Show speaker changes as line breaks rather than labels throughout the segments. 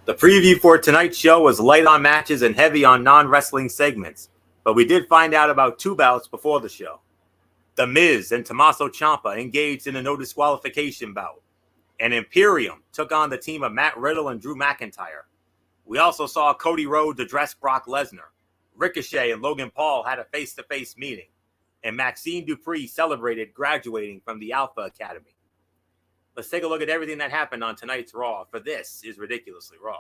The preview for tonight's show was light on matches and heavy on non-wrestling segments, but we did find out about two bouts before the show. The Miz and Tommaso Ciampa engaged in a no disqualification bout, and Imperium took on the team of Matt Riddle and Drew McIntyre. We also saw Cody Rhodes address Brock Lesnar. Ricochet and Logan Paul had a face-to-face meeting, and Maxine Dupree celebrated graduating from the Alpha Academy. Let's take a look at everything that happened on tonight's Raw, for this is Ridiculously Raw.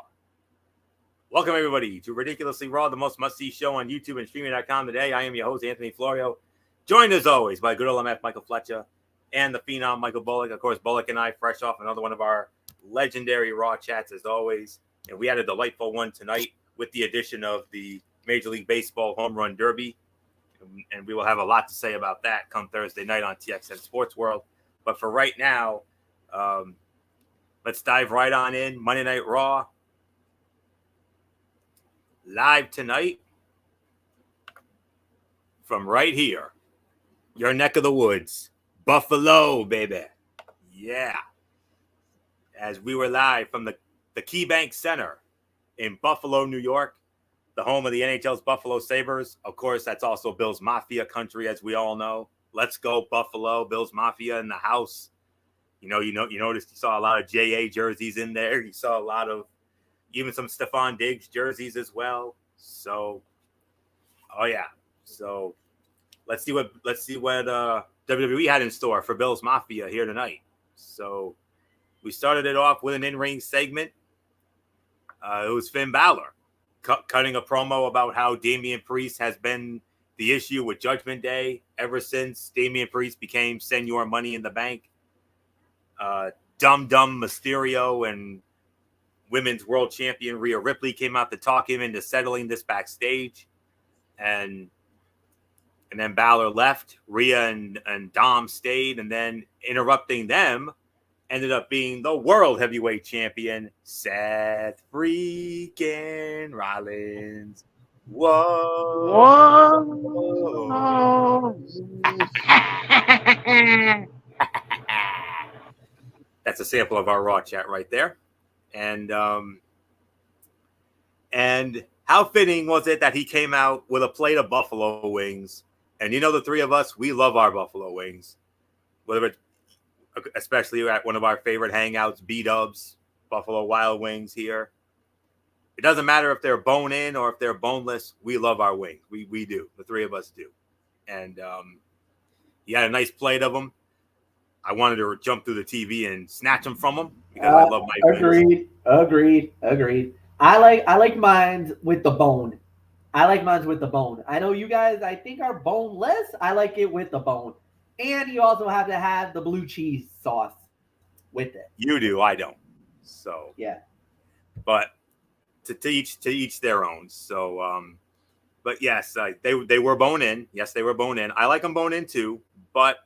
Welcome, everybody, to Ridiculously Raw, the most must-see show on YouTube and streaming.com today. I am your host, Anthony Florio, joined as always by good old MF Michael Fletcher and the phenom Michael Bullock. Of course, Bullock and I fresh off another one of our legendary Raw chats as always. And we had a delightful one tonight with the addition of the Major League Baseball Home Run Derby. And we will have a lot to say about that come Thursday night on TXN Sports World. But for right now, let's dive right on in. Monday Night Raw. Live tonight from right here, your neck of the woods, Buffalo, baby. Yeah. As we were live from the KeyBank Center in Buffalo, New York, the home of the NHL's Buffalo Sabres. Of course, that's also Bills Mafia country, as we all know. Let's go, Buffalo. Bills Mafia in the house. You noticed you saw a lot of JA jerseys in there. You saw a lot of even some Stephon Diggs jerseys as well. So, oh yeah. So let's see what WWE had in store for Bills Mafia here tonight. So we started it off with an in-ring segment. It was Finn Balor cutting a promo about how Damian Priest has been the issue with Judgment Day ever since Damian Priest became Senor Money in the Bank. Dumb Mysterio and Women's World Champion Rhea Ripley came out to talk him into settling this backstage. And then Balor left. Rhea and Dom stayed. And then interrupting them ended up being the World Heavyweight Champion, Seth freaking Rollins. Whoa. That's a sample of our Raw chat right there. And how fitting was it that he came out with a plate of buffalo wings? And the three of us, we love our buffalo wings. Whether it's especially at one of our favorite hangouts, B-Dubs, Buffalo Wild Wings here. It doesn't matter if they're bone-in or if they're boneless. We love our wings. We do. The three of us do. And he had a nice plate of them. I wanted to jump through the TV and snatch them from him because I love my
wings. Agreed. I like mine with the bone. I know you guys, I think, are boneless. I like it with the bone. And you also have to have the blue cheese sauce with it.
You do, I don't. So
yeah.
But to each their own. So but yes, they were bone in. Yes, they were bone in. I like them bone in too, but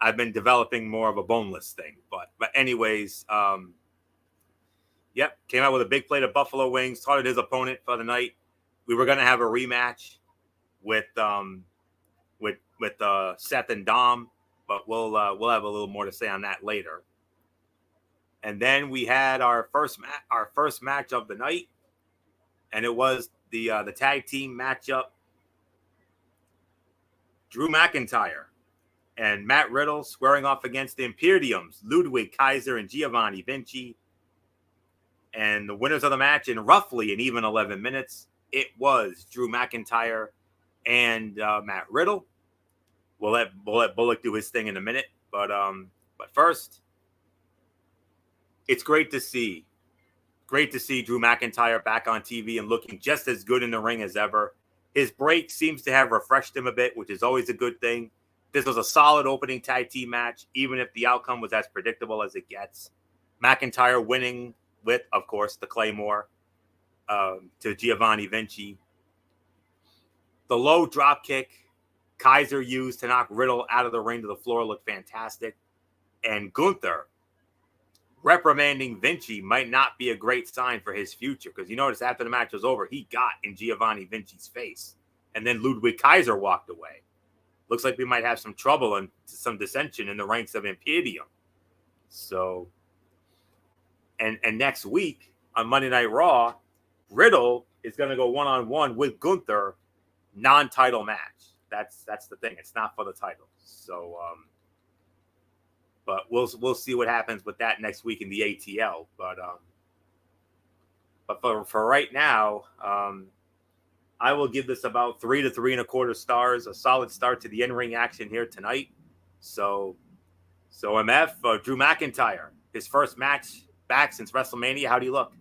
I've been developing more of a boneless thing. But anyways, yep, came out with a big plate of buffalo wings, taunted his opponent for the night. We were gonna have a rematch with Seth and Dom, but we'll have a little more to say on that later. And then we had our first match of the night, and it was the tag team matchup. Drew McIntyre and Matt Riddle squaring off against the Imperiums, Ludwig Kaiser and Giovanni Vinci. And the winners of the match in roughly an even 11 minutes, it was Drew McIntyre and Matt Riddle. We'll let Bullock do his thing in a minute, but first, it's great to see Drew McIntyre back on TV and looking just as good in the ring as ever. His break seems to have refreshed him a bit, which is always a good thing. This was a solid opening tag team match, even if the outcome was as predictable as it gets. McIntyre winning with, of course, the Claymore to Giovanni Vinci. The low drop kick Kaiser used to knock Riddle out of the ring to the floor looked fantastic. And Gunther reprimanding Vinci might not be a great sign for his future, because you notice after the match was over, he got in Giovanni Vinci's face. And then Ludwig Kaiser walked away. Looks like we might have some trouble and some dissension in the ranks of Imperium. So, and next week, on Monday Night Raw, Riddle is going to go one-on-one with Gunther, non-title match. That's the thing. It's not for the title. So, but we'll see what happens with that next week in the ATL. But for right now, I will give this about 3 to 3.25 stars. A solid start to the in-ring action here tonight. So MF, Drew McIntyre, his first match back since WrestleMania. How do you look?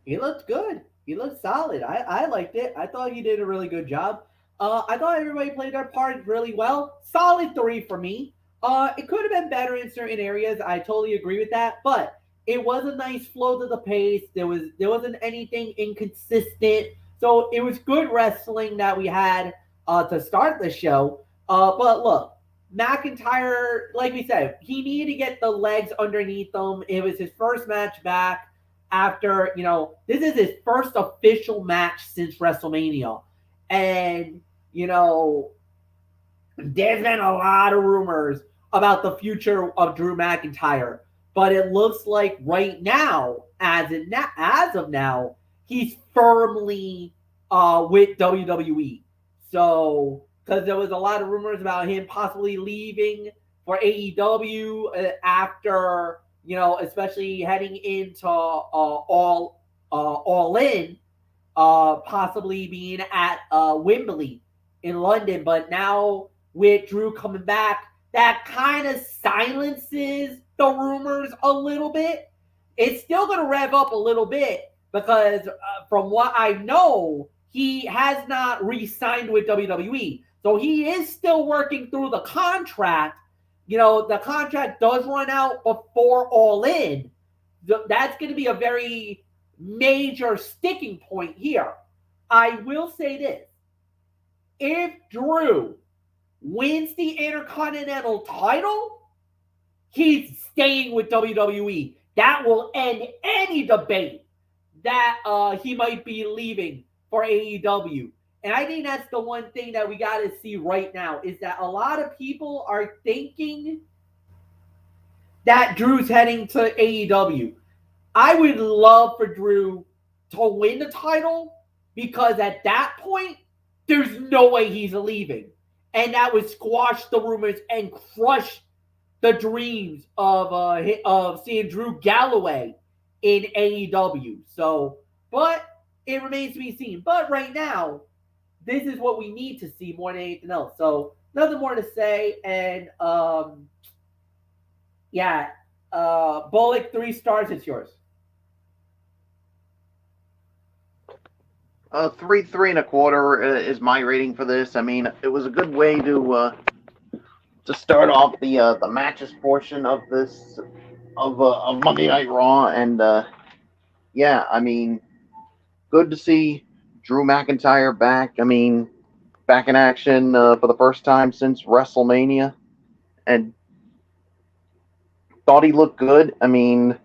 He looked good. He looked solid. I liked it. I thought he did a really good job. I thought everybody played their part really well. Solid 3 for me. It could have been better in certain areas. I totally agree with that. But it was a nice flow to the pace. There wasn't anything inconsistent. So it was good wrestling that we had to start the show. But look, McIntyre, like we said, he needed to get the legs underneath him. It was his first match back after, this is his first official match since WrestleMania. And, there's been a lot of rumors about the future of Drew McIntyre. But it looks like right now, as of now, he's firmly with WWE. So, because there was a lot of rumors about him possibly leaving for AEW after, especially heading into All In, possibly being at Wembley in London. But now with Drew coming back, that kind of silences the rumors a little bit. It's still going to rev up a little bit because from what I know, he has not re-signed with WWE. So he is still working through the contract. The contract does run out before All In. That's going to be a very major sticking point here. I will say this. If Drew wins the Intercontinental title, he's staying with WWE. That will end any debate that he might be leaving for AEW. And I think that's the one thing that we got to see right now is that a lot of people are thinking that Drew's heading to AEW. I would love for Drew to win the title because at that point, there's no way he's leaving. And that would squash the rumors and crush the dreams of seeing Drew Galloway in AEW. So, but it remains to be seen. But right now, this is what we need to see more than anything else. So, nothing more to say. And, Bullock, 3 stars. It's yours.
3.25 is my rating for this. I mean, it was a good way to start off the matches portion of this of Monday Night Raw, and I mean, good to see Drew McIntyre back. I mean, back in action for the first time since WrestleMania, and thought he looked good. I mean,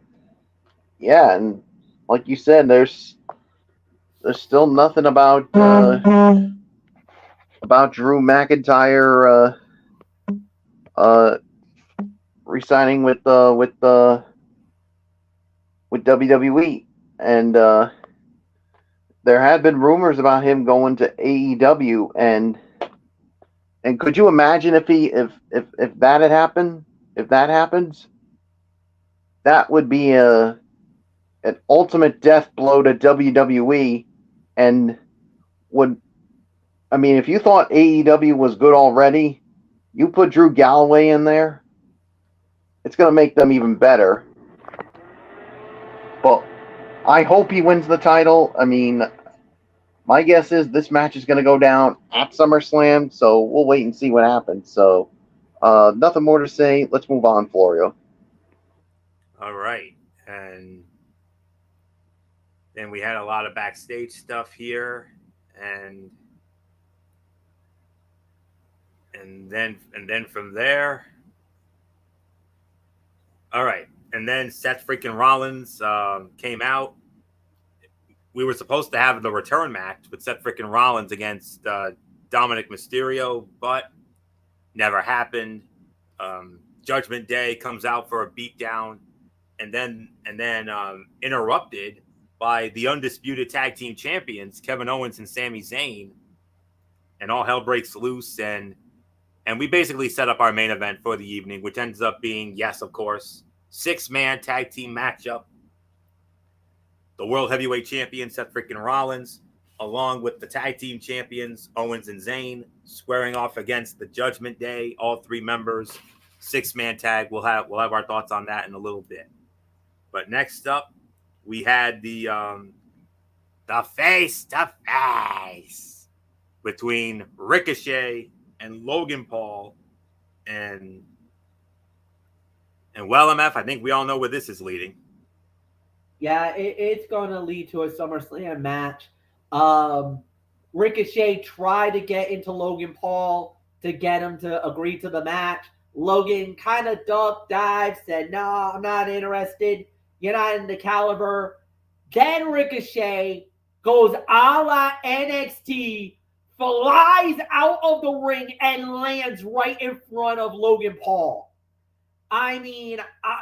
and like you said, there's still nothing about Drew McIntyre re-signing with WWE, and there had been rumors about him going to AEW, and could you imagine if that had happened? If that happens, that would be an ultimate death blow to WWE. And if you thought AEW was good already, you put Drew Galloway in there, it's going to make them even better. But I hope he wins the title. I mean, my guess is this match is going to go down at SummerSlam, so we'll wait and see what happens. So, nothing more to say. Let's move on, Florio.
All right. And then we had a lot of backstage stuff here, and then from there, all right. And then Seth freaking Rollins came out. We were supposed to have the return match with Seth freaking Rollins against Dominic Mysterio, but never happened. Judgment Day comes out for a beatdown, and then interrupted by the undisputed tag team champions, Kevin Owens and Sami Zayn. And all hell breaks loose, and we basically set up our main event for the evening, which ends up being, yes, of course, 6-man tag team matchup. The World Heavyweight Champion, Seth freaking Rollins, along with the tag team champions, Owens and Zayn, squaring off against the Judgment Day, all 3 members, 6-man tag. We'll have our thoughts on that in a little bit. But next up, we had the face-to-face between Ricochet and Logan Paul. And well, MF, I think we all know where this is leading.
Yeah, it's going to lead to a SummerSlam match. Ricochet tried to get into Logan Paul to get him to agree to the match. Logan kind of ducked, dived, said, "No, I'm not interested. You're not in the caliber." Then Ricochet goes a la NXT, flies out of the ring, and lands right in front of Logan Paul. I mean,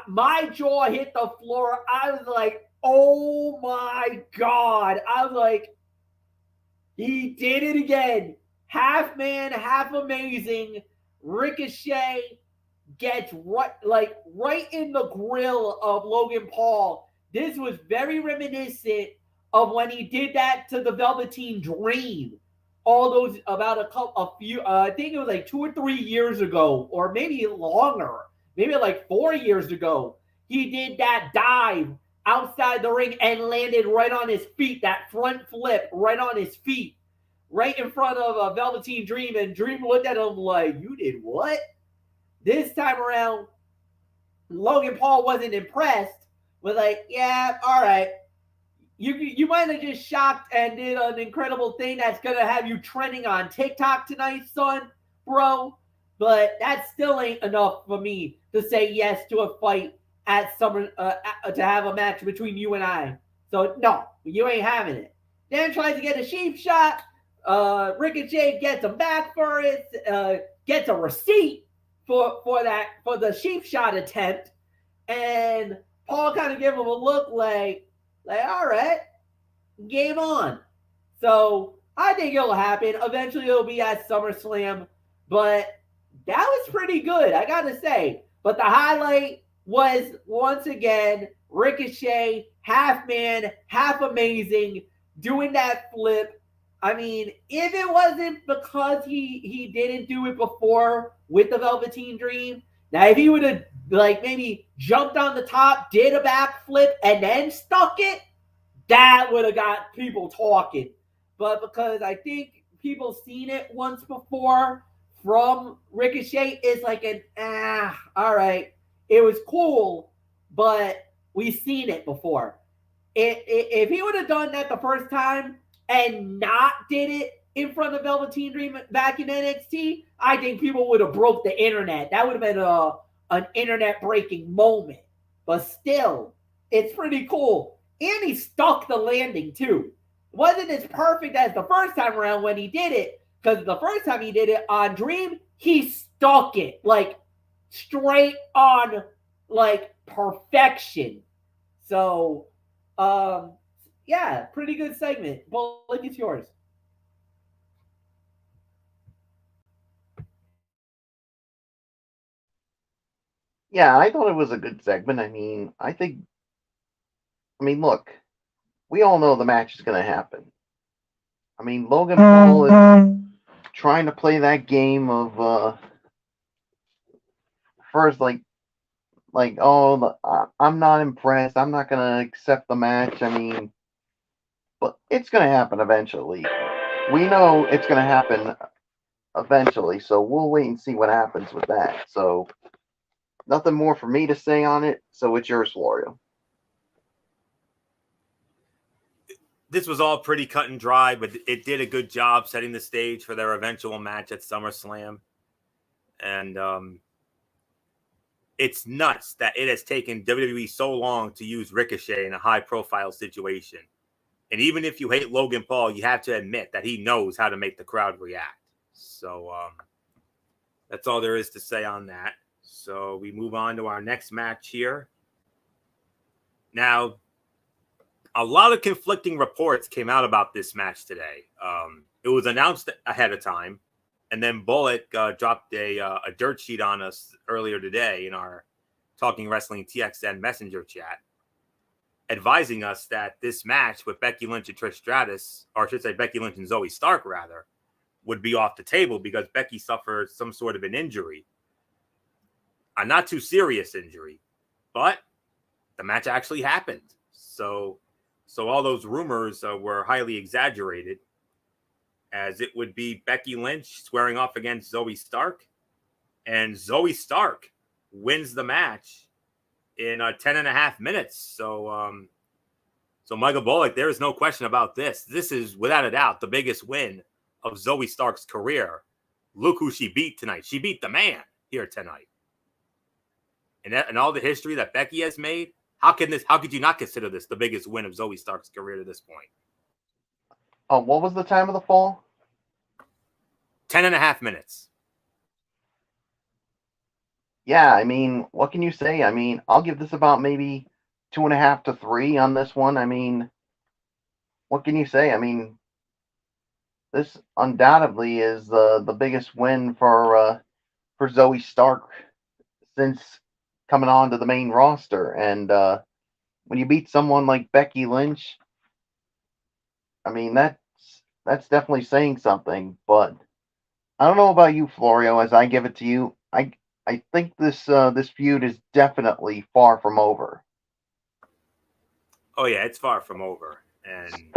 my jaw hit the floor. I was like, oh my God. I was like, he did it again. Half man, half amazing. Ricochet gets right in the grill of Logan Paul. This was very reminiscent of when he did that to the Velveteen Dream. All those, I think it was like 2 or 3 years ago, or maybe longer. Maybe like 4 years ago, he did that dive outside the ring and landed right on his feet, that front flip right on his feet, right in front of a Velveteen Dream. And Dream looked at him like, "You did what?" This time around, Logan Paul wasn't impressed. Was like, "Yeah, all right. You might have just shocked and did an incredible thing that's going to have you trending on TikTok tonight, son, bro. But that still ain't enough for me to say yes to a fight at Summer, to have a match between you and I. So, no, you ain't having it." Then tries to get a sheep shot. Ricochet gets him back for it. Gets a receipt for the sheep shot attempt. And Paul kind of gave him a look like, all right, game on. So I think it'll happen. Eventually it'll be at SummerSlam. But that was pretty good, I gotta say. But the highlight was, once again, Ricochet, half man, half amazing, doing that flip. I mean, if it wasn't because he didn't do it before with the Velveteen Dream, now if he would have maybe jumped on the top, did a backflip, and then stuck it, that would have got people talking. But because I think people seen it once before from Ricochet, is like all right, it was cool, but we've seen it before. If he would have done that the first time and not did it in front of Velveteen Dream back in NXT, I think people would have broke the internet. That would have been an internet breaking moment. But still, it's pretty cool. And he stuck the landing too. Wasn't as perfect as the first time around when he did it, because the first time he did it on Dream, he stuck it like straight on, like perfection. So, yeah, pretty good segment. Bullock, it's yours.
Yeah, I thought it was a good segment. I mean, look, we all know the match is going to happen. I mean, Logan Paul is trying to play that game of first, I'm not impressed. I'm not going to accept the match. I mean, but it's going to happen eventually. We know it's going to happen eventually, so we'll wait and see what happens with that. So, nothing more for me to say on it, so it's yours, Florio.
This was all pretty cut and dry, but it did a good job setting the stage for their eventual match at SummerSlam. And it's nuts that it has taken WWE so long to use Ricochet in a high-profile situation. And even if you hate Logan Paul, you have to admit that he knows how to make the crowd react. So that's all there is to say on that. So we move on to our next match here. Now, a lot of conflicting reports came out about this match today. It was announced ahead of time, and then Bullock dropped a dirt sheet on us earlier today in our Talking Wrestling TXN Messenger chat, advising us that this match with Becky Lynch and Trish Stratus, or I should say Becky Lynch and Zoe Stark, rather, would be off the table because Becky suffered some sort of an injury. A not too serious injury, but the match actually happened. So all those rumors were highly exaggerated, as it would be Becky Lynch squaring off against Zoe Stark, and Zoe Stark wins the match in 10.5 minutes. So Michael Bullock, there is no question about this. This is, without a doubt, the biggest win of Zoe Stark's career. Look who she beat tonight. She beat the man here tonight. And all the history that Becky has made, how could you not consider this the biggest win of Zoe Stark's career to this point?
What was the time of the fall?
10.5 minutes.
Yeah, I mean, what can you say? I mean, I'll give this about maybe 2.5 to 3 on this one. I mean, what can you say? I mean, this undoubtedly is the biggest win for Zoe Stark since coming on to the main roster. And when you beat someone like Becky Lynch, I mean, that's definitely saying something. But I don't know about you, Florio, as I give it to you. I think this feud is definitely far from over.
Oh yeah, it's far from over, and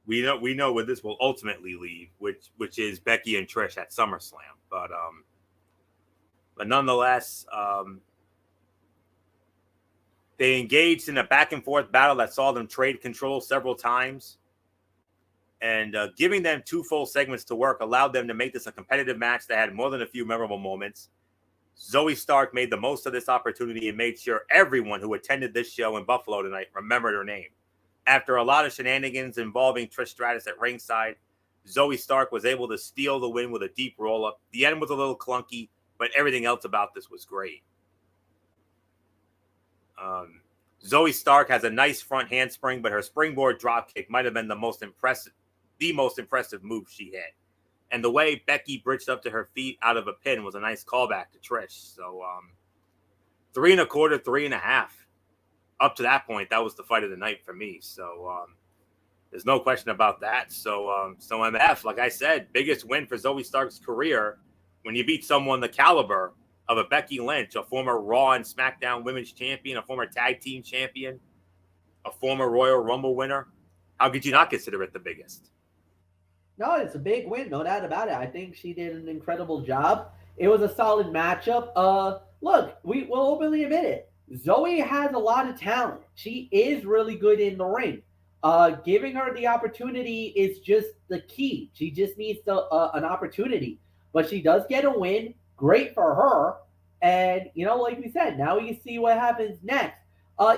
we know where this will ultimately lead, which is Becky and Trish at SummerSlam. But nonetheless, they engaged in a back and forth battle that saw them trade control several times, and giving them 2 full segments to work allowed them to make this a competitive match that had more than a few memorable moments. Zoe Stark made the most of this opportunity and made sure everyone who attended this show in Buffalo tonight remembered her name. After a lot of shenanigans involving Trish Stratus at ringside, Zoe Stark was able to steal the win with a deep roll-up. The end was a little clunky, but everything else about this was great. Zoe Stark has a nice front handspring, but her springboard dropkick might have been the most impressive move she hit. And the way Becky bridged up to her feet out of a pin was a nice callback to Trish. So 3 1/4, 3.5. Up to that point, that was the fight of the night for me. So there's no question about that. So MF, like I said, biggest win for Zoe Stark's career when you beat someone the caliber of a Becky Lynch, a former Raw and SmackDown Women's Champion, a former Tag Team Champion, a former Royal Rumble winner. How could you not consider it the biggest?
No, it's a big win, no doubt about it. I think she did an incredible job. It was a solid matchup. Look, we'll openly admit it. Zoe has a lot of talent. She is really good in the ring. Giving her the opportunity is just the key. She just needs an opportunity. But she does get a win. Great for her. And, like we said, now we see what happens next.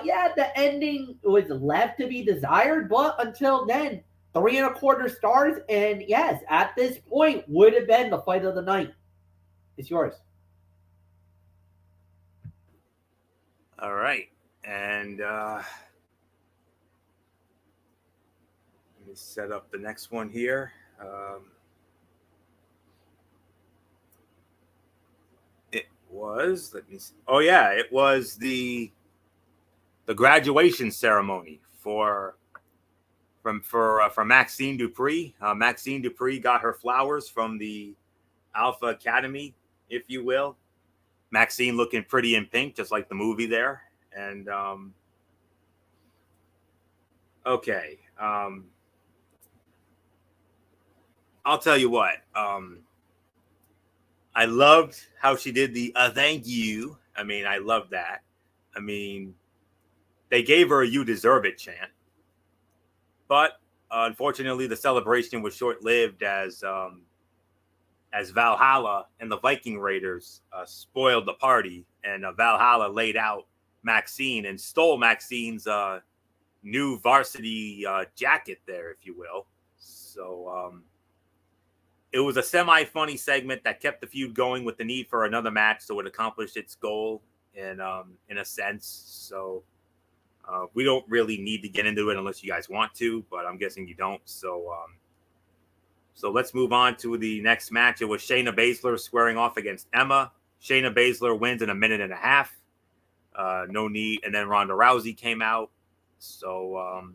Yeah, the ending was left to be desired, but until then, 3 1/4 stars, and yes, at this point, would have been the fight of the night. It's yours.
All right, and let me set up the next one here. It was it was the graduation ceremony for Maxine Dupree. Maxine Dupree got her flowers from the Alpha Academy, if you will. Maxine looking pretty in pink, just like the movie there. And okay, I'll tell you what. I loved how she did the thank you. I mean, I love that. I mean, they gave her a "You deserve it" chant. But unfortunately, the celebration was short-lived as Valhalla and the Viking Raiders spoiled the party, and Valhalla laid out Maxine and stole Maxine's new varsity jacket there, if you will. So it was a semi-funny segment that kept the feud going with the need for another match, so it accomplished its goal in a sense. So We don't really need to get into it unless you guys want to, but I'm guessing you don't. So let's move on to the next match. It was Shayna Baszler squaring off against Emma. Shayna Baszler wins in 1.5 minutes. No need. And then Ronda Rousey came out. So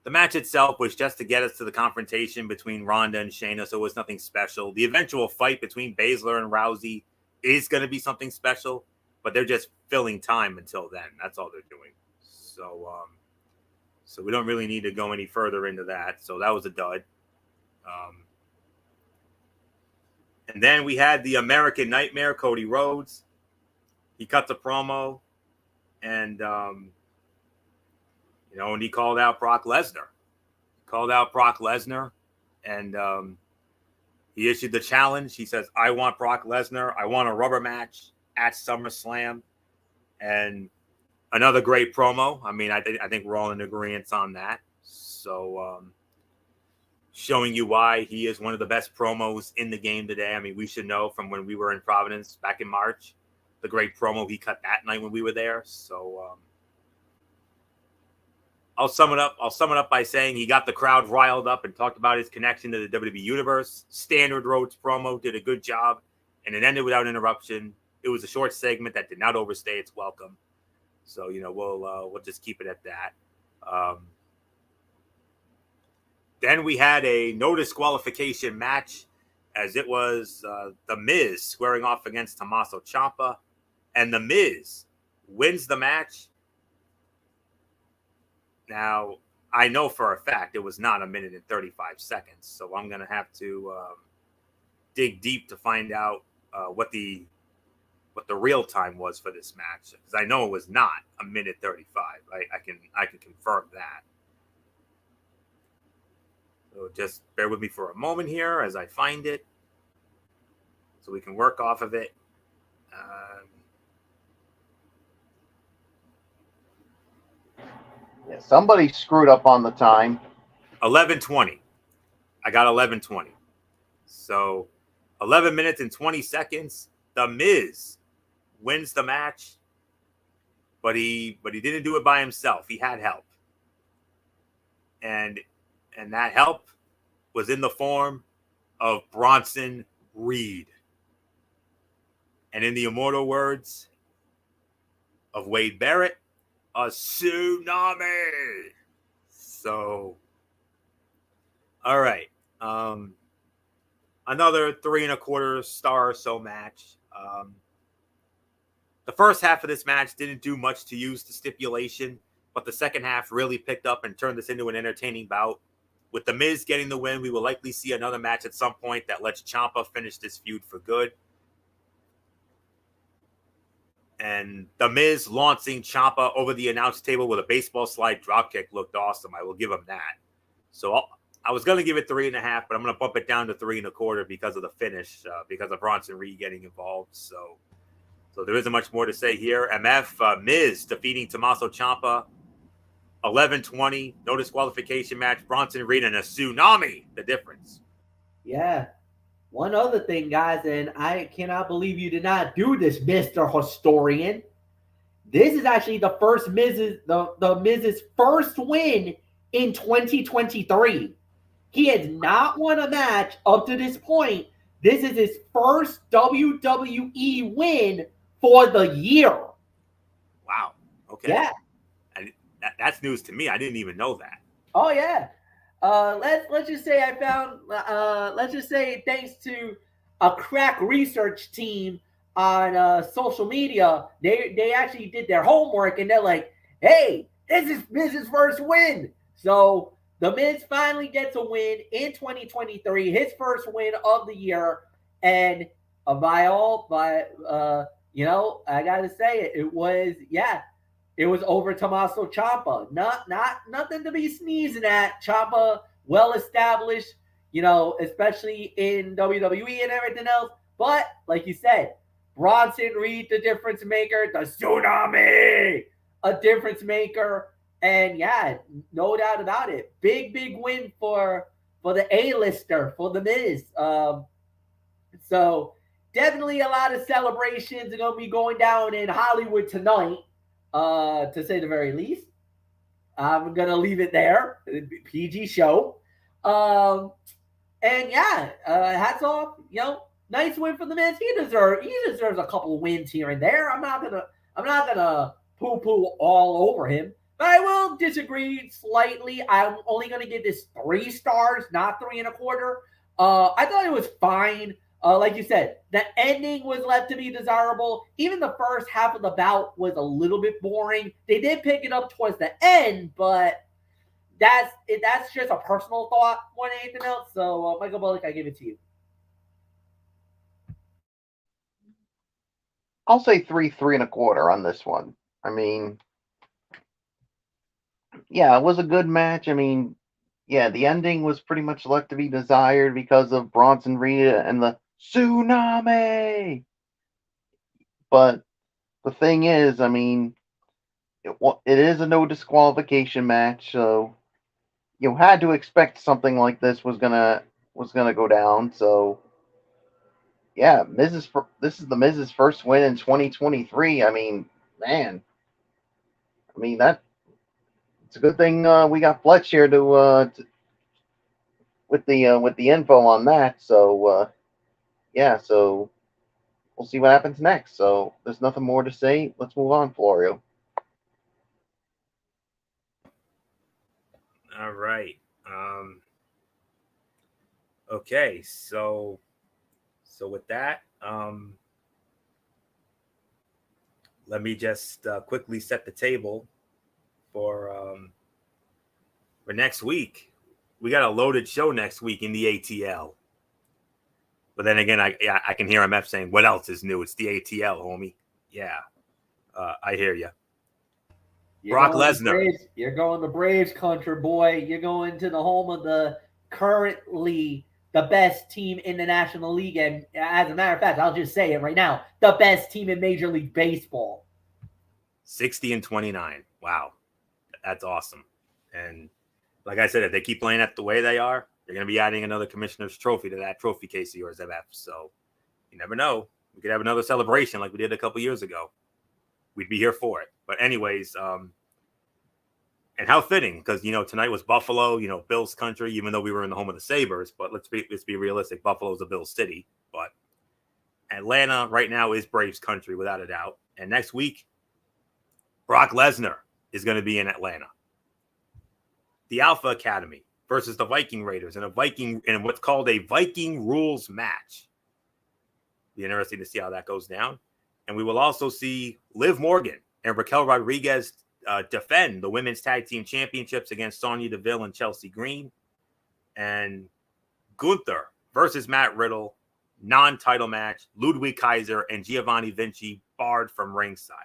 the match itself was just to get us to the confrontation between Ronda and Shayna, so it was nothing special. The eventual fight between Baszler and Rousey is going to be something special, but they're just filling time until then. That's all they're doing. So we don't really need to go any further into that. So that was a dud. And then we had the American Nightmare, Cody Rhodes. He cut the promo, and and he called out Brock Lesnar. And he issued the challenge. He says, I want Brock Lesnar. I want a rubber match at SummerSlam. And another great promo. I mean, I think we're all in agreement on that. So showing you why he is one of the best promos in the game today. I mean, we should know from when we were in Providence back in March, the great promo he cut that night when we were there. So I'll sum it up by saying he got the crowd riled up and talked about his connection to the WWE Universe. Standard Rhodes promo, did a good job, and it ended without interruption. It was a short segment that did not overstay its welcome. So, we'll just keep it at that. Then we had a no disqualification match, as it was The Miz squaring off against Tommaso Ciampa, and The Miz wins the match. Now, I know for a fact it was not 1 minute and 35 seconds, so I'm going to have to dig deep to find out what the real time was for this match, because I know it was not 1 minute 35. I can confirm that. So just bear with me for a moment here as I find it, so we can work off of it.
Yeah, somebody screwed up on the time.
11:20. I got 11:20. So 11 minutes and 20 seconds. The Miz wins the match, but he didn't do it by himself. He had help, and that help was in the form of Bronson Reed. And in the immortal words of Wade Barrett, a tsunami. So, all right. Another 3.25 star or so match. The first half of this match didn't do much to use the stipulation, but the second half really picked up and turned this into an entertaining bout. With The Miz getting the win, we will likely see another match at some point that lets Ciampa finish this feud for good. And The Miz launching Ciampa over the announce table with a baseball slide dropkick looked awesome. I will give him that. So I was going to give it 3.5, but I'm going to bump it down to 3.25 because of the finish, because of Bronson Reed getting involved. So there isn't much more to say here. Miz defeating Tommaso Ciampa. 11:20, no disqualification match. Bronson Reed and a tsunami. The difference.
Yeah. One other thing, guys, and I cannot believe you did not do this, Mr. Historian. This is actually the first the Miz's first win in 2023. He has not won a match up to this point. This is his first WWE win for the year.
Wow. Okay.
Yeah.
And that's news to me. I didn't even know that.
Oh yeah. Let's just say I found. Let's just say thanks to a crack research team on social media, they actually did their homework and they're like, "Hey, this is Miz's first win." So the Miz finally gets a win in 2023, his first win of the year, and I gotta say it was It was over Tommaso Ciampa. Nothing to be sneezing at. Ciampa, well established, especially in WWE and everything else. But like you said, Bronson Reed, the difference maker, the tsunami, a difference maker, and no doubt about it. Big win for the A-lister, for the Miz. So definitely a lot of celebrations are gonna be going down in Hollywood tonight. to say the very least. I'm gonna leave it there. PG show. And yeah, hats off. Nice win for the Miz. He deserves a couple wins here and there. I'm not gonna poo poo all over him, but I will disagree slightly. I'm only gonna give this 3 stars, not 3.25. I thought it was fine. Like you said, the ending was left to be desirable. Even the first half of the bout was a little bit boring. They did pick it up towards the end, but that's just a personal thought more than anything else. So, Michael Bullock, I give it to you.
I'll say 3.25 on this one. I mean, yeah, it was a good match. I mean, yeah, the ending was pretty much left to be desired because of Bronson Reed and the tsunami. But the thing is, I mean, it is a no disqualification match, so you had to expect something like this was gonna go down. So yeah, this is the Miz's first win in 2023. I mean, man, I mean it's a good thing we got Fletch here to with the info on that. So yeah, so we'll see what happens next. So there's nothing more to say. Let's move on, Florio.
All right. Okay, so with that, let me just quickly set the table for next week. We got a loaded show next week in the ATL. But then again, I can hear MF saying, "What else is new? It's the ATL, homie." Yeah, I hear you. Brock Lesnar.
You're going to Braves country, boy. You're going to the home of the currently the best team in the National League. And as a matter of fact, I'll just say it right now, the best team in Major League Baseball.
60-29. Wow. That's awesome. And like I said, if they keep playing it the way they are, they're going to be adding another commissioner's trophy to that trophy case of yours, MF. So you never know. We could have another celebration like we did a couple years ago. We'd be here for it. But anyways, and how fitting, because tonight was Buffalo, Bills country, even though we were in the home of the Sabres. But let's be realistic. Buffalo's a Bills city, but Atlanta right now is Braves country without a doubt. And next week, Brock Lesnar is going to be in Atlanta. The Alpha Academy versus the Viking Raiders in what's called a Viking rules match. Be interesting to see how that goes down. And we will also see Liv Morgan and Raquel Rodriguez defend the women's tag team championships against Sonya Deville and Chelsea Green. And Gunther versus Matt Riddle, non-title match, Ludwig Kaiser and Giovanni Vinci barred from ringside.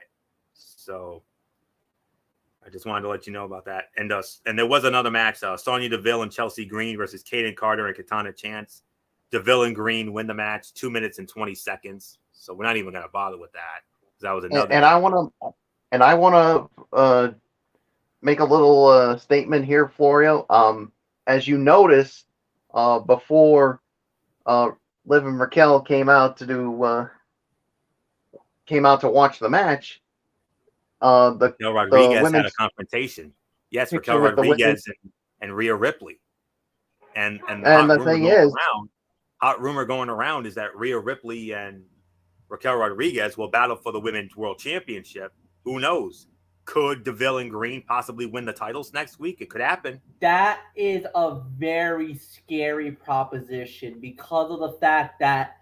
So I just wanted to let you know about that. And there was another match, Sonya Deville and Chelsea Green versus Kaden Carter and Katana Chance. Deville and Green win the match, 2 minutes and 20 seconds. So we're not even going to bother with that. That was another.
And I want to make a little statement here, Florio. As you noticed, before Liv and Raquel came out to watch the match,
Rodriguez had a confrontation. Yes, Raquel Rodriguez and Rhea Ripley. And the thing is, hot rumor going around is that Rhea Ripley and Raquel Rodriguez will battle for the Women's World Championship. Who knows? Could Deville and Green possibly win the titles next week? It could happen.
That is a very scary proposition because of the fact that,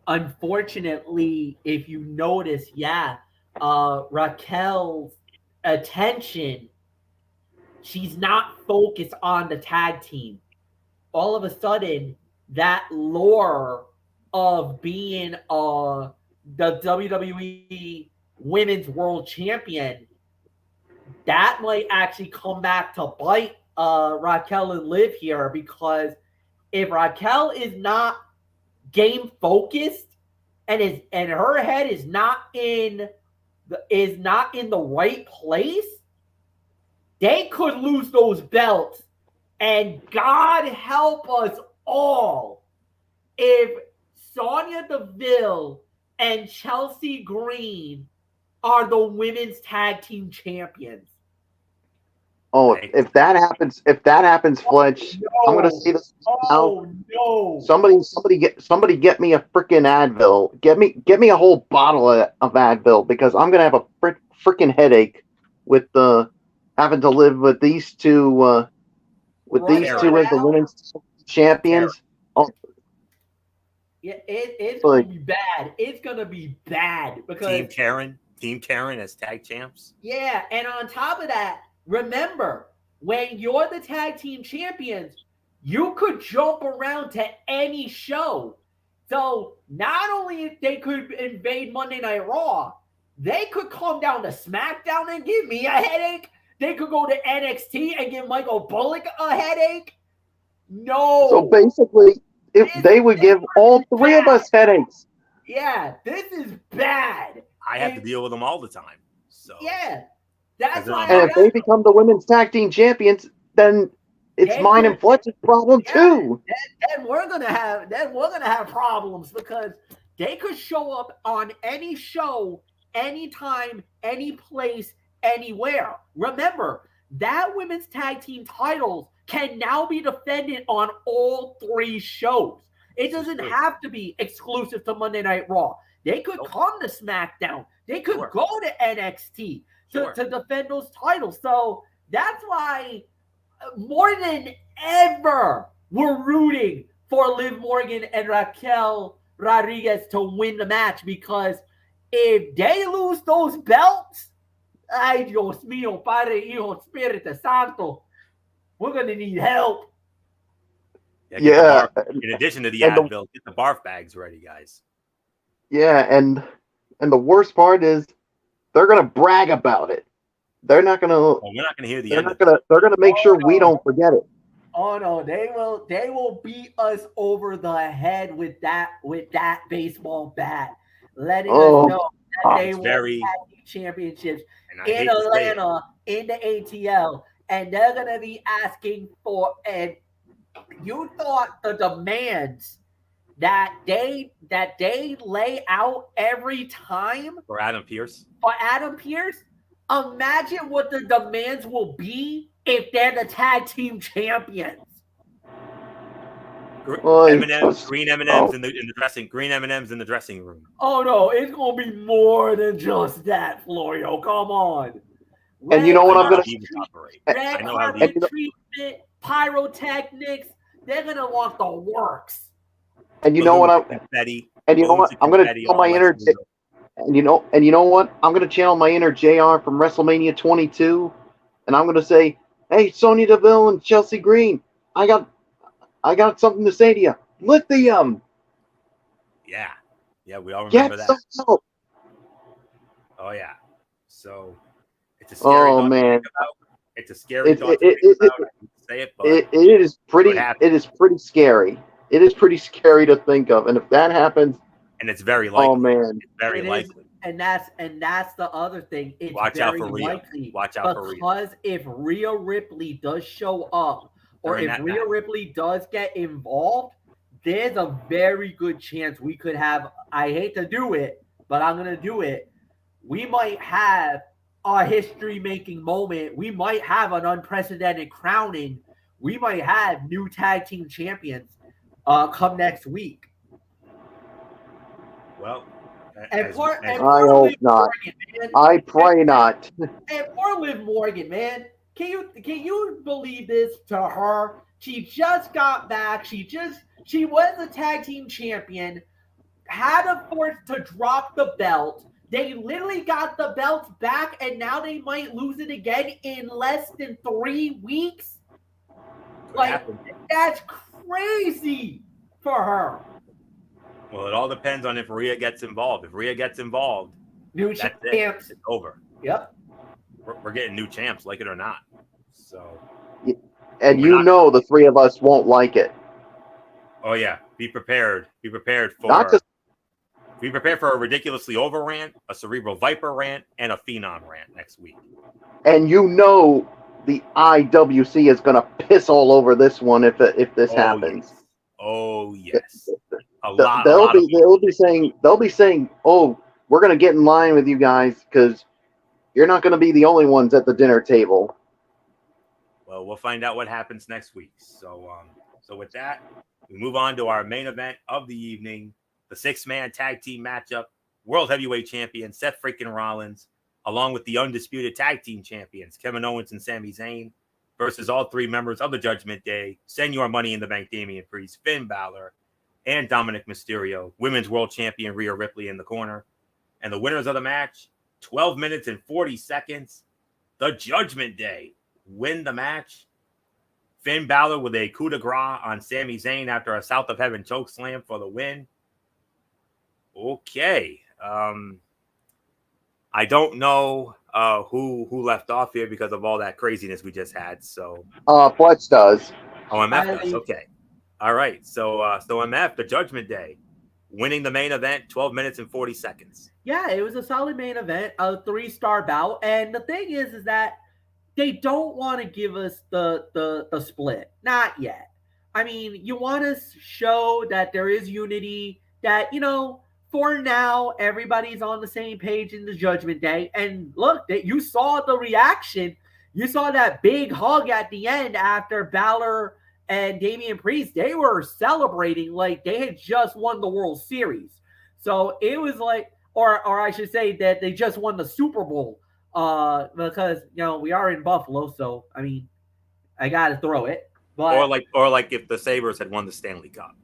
unfortunately, if you notice, Raquel's attention, she's not focused on the tag team. All of a sudden, that lore of being the WWE Women's World Champion, that might actually come back to bite Raquel and Liv here, because if Raquel is not game focused and her head is not in the right place, they could lose those belts. And God help us all if Sonya Deville and Chelsea Green are the women's tag team champions.
Oh, if that happens, Fletch, I'm gonna
No.
say this now.
Oh no!
Somebody get me a freaking Advil. Get me a whole bottle of Advil because I'm gonna have a freaking headache with having to live with these two as the women's champions. Oh,
yeah, it's gonna be bad. It's gonna be bad because
Team Karen as tag champs.
Yeah, and on top of that, remember when you're the tag team champions, you could jump around to any show. So not only if they could invade Monday Night Raw, they could come down to SmackDown and give me a headache. They could go to NXT and give Michael Bullock a headache. No.
So basically, if they would give all three of us headaches.
Yeah, this is bad.
I have to deal with them all the time. So
yeah, that's why.
And if they become the women's tag team champions, then it's mine and Fletch's problem too.
Then we're gonna have problems because they could show up on any show, anytime, any place, anywhere. Remember that women's tag team titles can now be defended on all three shows. It doesn't have to be exclusive to Monday Night Raw. They could come to SmackDown. They could go to NXT to defend those titles. So that's why more than ever we're rooting for Liv Morgan and Raquel Rodriguez to win the match because if they lose those belts, ay Dios mío, Padre, Hijo, Espíritu Santo, we're going to need help.
Yeah.
In addition to the Advil, get the barf bags ready, guys.
Yeah, and the worst part is they're gonna brag about it. They're not gonna.
Well, we're not gonna hear the end.
They're gonna make sure we don't forget it.
Oh no, they will beat us over the head with that baseball bat, letting us know that they won championships in Atlanta in the ATL, and they're gonna be asking for. And you thought the demands that they lay out every time
for Adam Pearce.
Imagine what the demands will be if they're the tag team champions.
Green M&Ms in the dressing. Green M&Ms in the dressing room.
Oh no, it's gonna be more than just that, Florio. Come on.
And you know what I'm gonna
red carpet treatment, pyrotechnics. They're gonna want the works.
And you know what I'm gonna channel my inner and you know what? I'm gonna channel my inner JR from WrestleMania 22, and I'm gonna say, "Hey, Sonya Deville and Chelsea Green, I got something to say to you. Lithium."
Yeah, we all remember that.
Help.
Oh yeah. So it's a scary.
Oh man.
It's a scary thought to think about. Say it, but
it is pretty scary. It is pretty scary to think of, and if that happens,
and it's very likely.
Oh man,
it's very likely.
And that's the other thing. It's
Watch
very
out for Rhea.
likely
Watch out for Rhea.
Because if Rhea Ripley does show up, or if Rhea Ripley does get involved, there's a very good chance we could have. I hate to do it, but I'm gonna do it. We might have a history-making moment. We might have an unprecedented crowning. We might have new tag team champions come next week.
Well,
I hope not. I pray not.
And poor Liv Morgan, man. Can you believe this to her? She just got back. She was a tag team champion. Had a force to drop the belt. They literally got the belts back, and now they might lose it again in less than 3 weeks. That's crazy for her.
Well, it all depends on if Rhea gets involved. If Rhea gets involved,
new champs.
It's over.
Yep.
We're getting new champs, like it or not. So.
And the three of us won't like it.
Oh yeah, be prepared. Be prepared for. Be prepared for a ridiculously over rant, a Cerebral Viper rant, and a Phenom rant next week.
And the IWC is going to piss all over this one if this happens.
Yes. Oh yes.
They'll be saying, "Oh, we're going to get in line with you guys because you're not going to be the only ones at the dinner table.
Well, we'll find out what happens next week. So with that, we move on to our main event of the evening, the 6-man tag team matchup, World Heavyweight Champion Seth freaking Rollins, along with the undisputed tag team champions Kevin Owens and Sami Zayn, versus all 3 members of the Judgment Day, Senor Money in the Bank Damian Priest, Finn Balor, and Dominic Mysterio, Women's World Champion Rhea Ripley in the corner. And the winners of the match, 12 minutes and 40 seconds, the Judgment Day win the match. Finn Balor with a coup de grace on Sami Zayn after a South of Heaven chokeslam for the win. Okay. I don't know who left off here because of all that craziness we just had. So
Fletch does.
Oh, MF does. Okay. All right. So MF, the Judgment Day, winning the main event, 12 minutes and 40 seconds.
Yeah, it was a solid main event, a 3-star bout. And the thing is that they don't want to give us the split. Not yet. I mean, you want to show that there is unity, that, for now, everybody's on the same page in the Judgment Day. And look, you saw the reaction. You saw that big hug at the end after Balor and Damian Priest. They were celebrating like they had just won the World Series. So it was like, or I should say that they just won the Super Bowl. Because we are in Buffalo, so I mean, I gotta throw it. But
or like if the Sabres had won the Stanley Cup,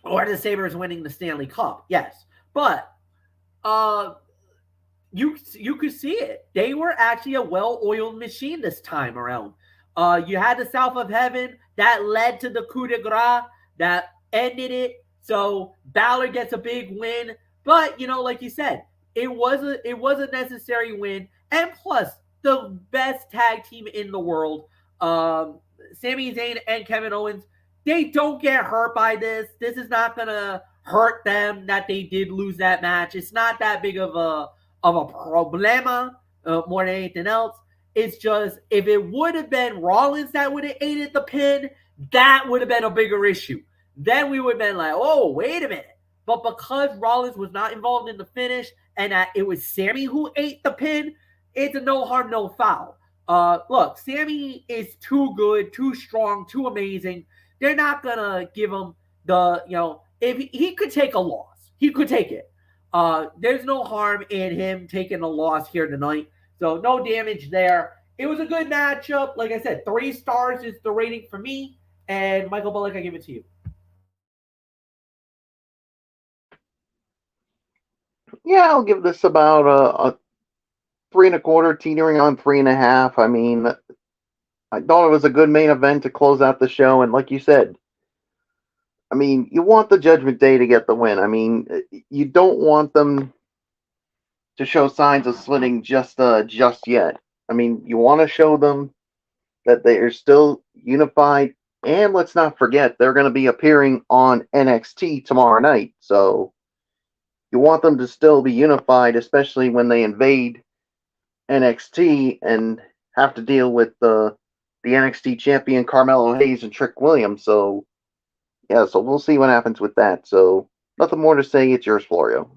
or the Sabres winning the Stanley Cup, yes. But you could see it. They were actually a well-oiled machine this time around. You had the South of Heaven that led to the coup de grace that ended it. So Balor gets a big win, but like you said, it was a necessary win. And plus, the best tag team in the world, Sami Zayn and Kevin Owens, they don't get hurt by this. This is not going to hurt them that they did lose that match. It's not that big of a problema more than anything else. It's just, if it would have been Rollins that would have aided the pin, that would have been a bigger issue. Then we would have been like, oh, wait a minute. But because Rollins was not involved in the finish and that it was Sami who ate the pin, it's a no harm, no foul. Look, Sami is too good, too strong, too amazing. They're not going to give him if he could take a loss. He could take it. There's no harm in him taking a loss here tonight. So no damage there. It was a good matchup. Like I said, 3 stars is the rating for me. And Michael Bullock, I give it to you.
Yeah, I'll give this about a 3 1/4, teetering on 3.5. I mean, I thought it was a good main event to close out the show, and like you said, I mean, you want the Judgment Day to get the win. I mean, you don't want them to show signs of splitting just yet. I mean, you want to show them that they are still unified, and let's not forget they're going to be appearing on NXT tomorrow night. So you want them to still be unified, especially when they invade NXT and have to deal with the NXT champion Carmelo Hayes and Trick Williams. So yeah, so we'll see what happens with that. So nothing more to say. It's yours, Florio.